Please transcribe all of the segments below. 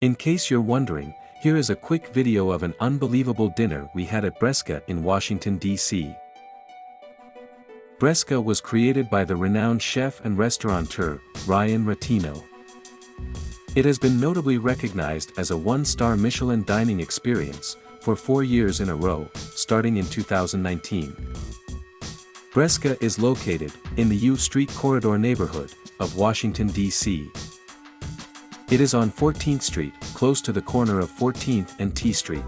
In case you're wondering, here is a quick video of an unbelievable dinner we had at Bresca in Washington, D.C. Bresca was created by the renowned chef and restaurateur, Ratino. It has been notably recognized as a one-star Michelin dining experience for 4 years in a row, starting in 2019. Bresca is located in the U Street Corridor neighborhood of Washington, D.C. It is on 14th Street, close to the corner of 14th and T Street.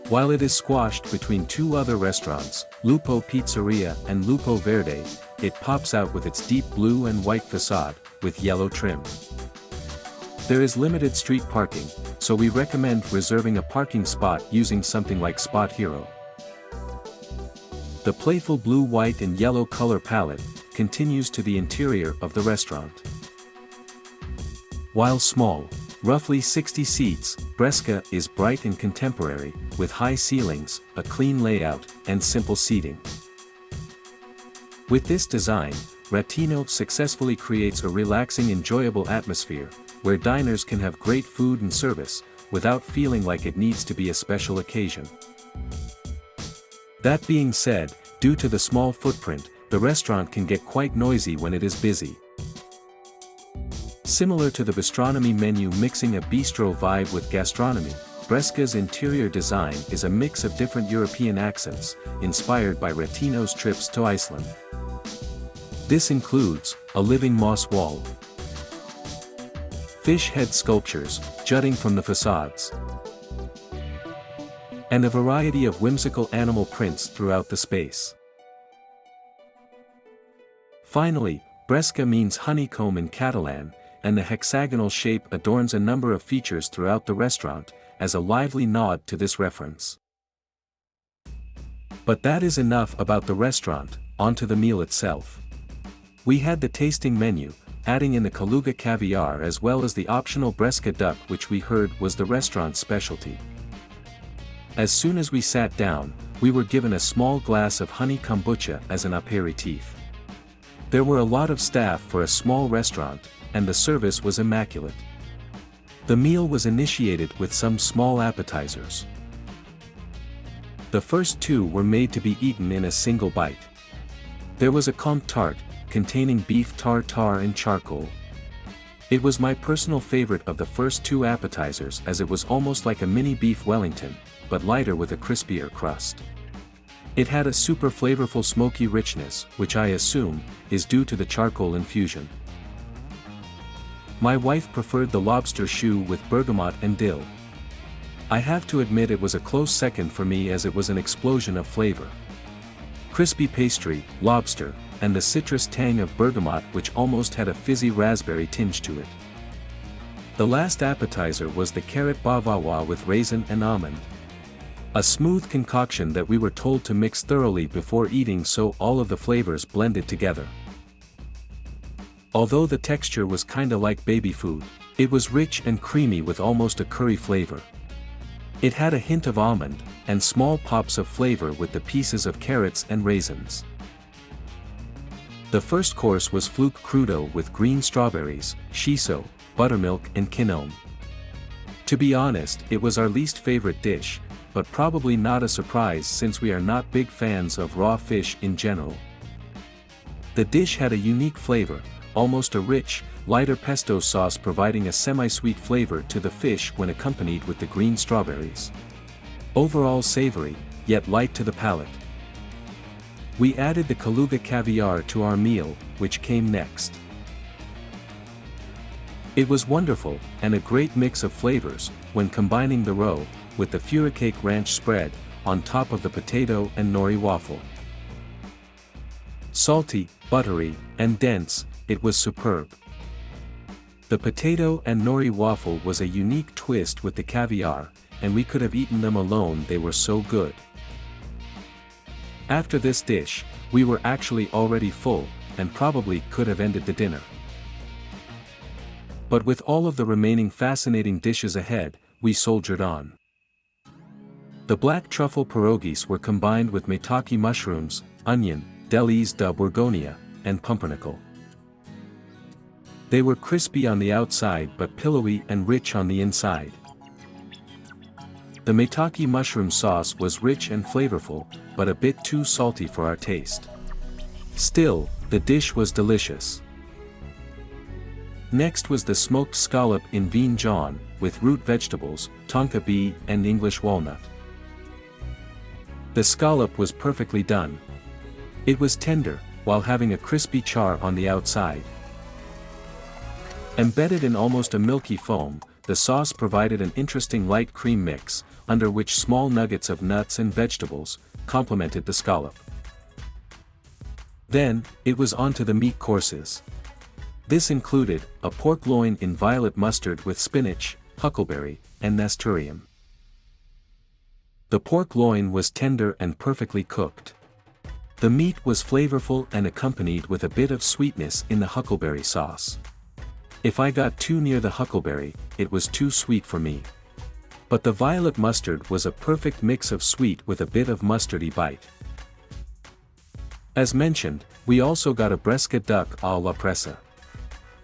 While it is squashed between two other restaurants, Lupo Pizzeria and Lupo Verde, it pops out with its deep blue and white facade, with yellow trim. There is limited street parking, so we recommend reserving a parking spot using something like SpotHero. The playful blue, white and yellow color palette continues to the interior of the restaurant. While small, roughly 60 seats, Bresca is bright and contemporary, with high ceilings, a clean layout, and simple seating. With this design, Ratino successfully creates a relaxing, enjoyable atmosphere, where diners can have great food and service, without feeling like it needs to be a special occasion. That being said, due to the small footprint, the restaurant can get quite noisy when it is busy. Similar to the gastronomy menu mixing a bistro vibe with gastronomy, Bresca's interior design is a mix of different European accents, inspired by Ratino's trips to Iceland. This includes a living moss wall, fish head sculptures jutting from the facades, and a variety of whimsical animal prints throughout the space. Finally, Bresca means honeycomb in Catalan, and the hexagonal shape adorns a number of features throughout the restaurant, as a lively nod to this reference. But that is enough about the restaurant, onto the meal itself. We had the tasting menu, adding in the Kaluga caviar as well as the optional Bresca duck, which we heard was the restaurant's specialty. As soon as we sat down, we were given a small glass of honey kombucha as an aperitif. There were a lot of staff for a small restaurant, and the service was immaculate. The meal was initiated with some small appetizers. The first two were made to be eaten in a single bite. There was a comte tart, containing beef tartare and charcoal. It was my personal favorite of the first two appetizers, as it was almost like a mini beef Wellington, but lighter with a crispier crust. It had a super flavorful smoky richness, which I assume is due to the charcoal infusion. My wife preferred the lobster choux with bergamot and dill. I have to admit it was a close second for me, as it was an explosion of flavor. Crispy pastry, lobster, and the citrus tang of bergamot, which almost had a fizzy raspberry tinge to it. The last appetizer was the carrot bavarois with raisin and almond. A smooth concoction that we were told to mix thoroughly before eating so all of the flavors blended together. Although the texture was kinda like baby food, it was rich and creamy with almost a curry flavor. It had a hint of almond, and small pops of flavor with the pieces of carrots and raisins. The first course was fluke crudo with green strawberries, shiso, buttermilk and quinoa. To be honest, it was our least favorite dish, but probably not a surprise since we are not big fans of raw fish in general. The dish had a unique flavor, almost a rich, lighter pesto sauce, providing a semi-sweet flavor to the fish when accompanied with the green strawberries. Overall savory, yet light to the palate. We added the Kaluga caviar to our meal, which came next. It was wonderful, and a great mix of flavors, when combining the roe, with the furicake ranch spread, on top of the potato and nori waffle. Salty, buttery, and dense, it was superb. The potato and nori waffle was a unique twist with the caviar, and we could have eaten them alone, they were so good. After this dish, we were actually already full, and probably could have ended the dinner. But with all of the remaining fascinating dishes ahead, we soldiered on. The black truffle pierogies were combined with maitake mushrooms, onion, delice de Bourgogne, and pumpernickel. They were crispy on the outside but pillowy and rich on the inside. The maitake mushroom sauce was rich and flavorful, but a bit too salty for our taste. Still, the dish was delicious. Next was the smoked scallop in vin jaune, with root vegetables, tonka bean and English walnut. The scallop was perfectly done. It was tender, while having a crispy char on the outside. Embedded in almost a milky foam, the sauce provided an interesting light cream mix, under which small nuggets of nuts and vegetables complemented the scallop. Then, it was on to the meat courses. This included a pork loin in violet mustard with spinach, huckleberry, and nasturtium. The pork loin was tender and perfectly cooked. The meat was flavorful and accompanied with a bit of sweetness in the huckleberry sauce. If I got too near the huckleberry, it was too sweet for me. But the violet mustard was a perfect mix of sweet with a bit of mustardy bite. As mentioned, we also got a Bresca duck à la pressa.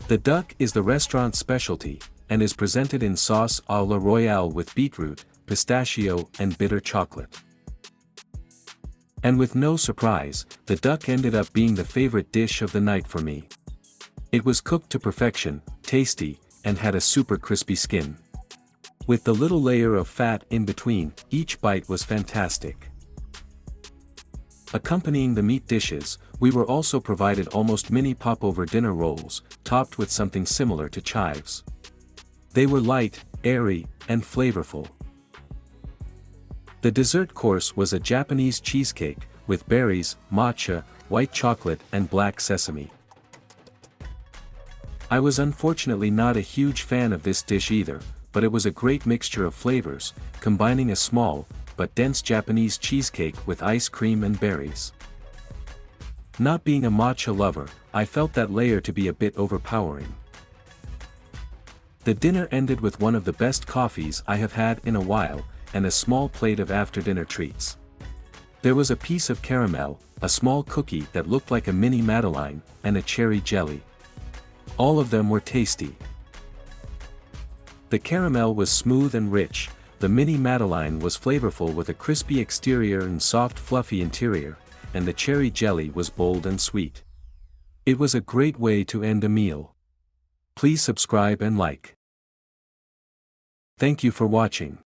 The duck is the restaurant's specialty, and is presented in sauce à la royale with beetroot, pistachio and bitter chocolate. And with no surprise, the duck ended up being the favorite dish of the night for me. It was cooked to perfection, tasty, and had a super crispy skin. With the little layer of fat in between, each bite was fantastic. Accompanying the meat dishes, we were also provided almost mini popover dinner rolls, topped with something similar to chives. They were light, airy, and flavorful. The dessert course was a Japanese cheesecake, with berries, matcha, white chocolate and black sesame. I was unfortunately not a huge fan of this dish either, but it was a great mixture of flavors, combining a small, but dense Japanese cheesecake with ice cream and berries. Not being a matcha lover, I felt that layer to be a bit overpowering. The dinner ended with one of the best coffees I have had in a while, and a small plate of after-dinner treats. There was a piece of caramel, a small cookie that looked like a mini Madeleine, and a cherry jelly. All of them were tasty. The caramel was smooth and rich, the mini Madeleine was flavorful with a crispy exterior and soft fluffy interior, and the cherry jelly was bold and sweet. It was a great way to end a meal. Please subscribe and like. Thank you for watching.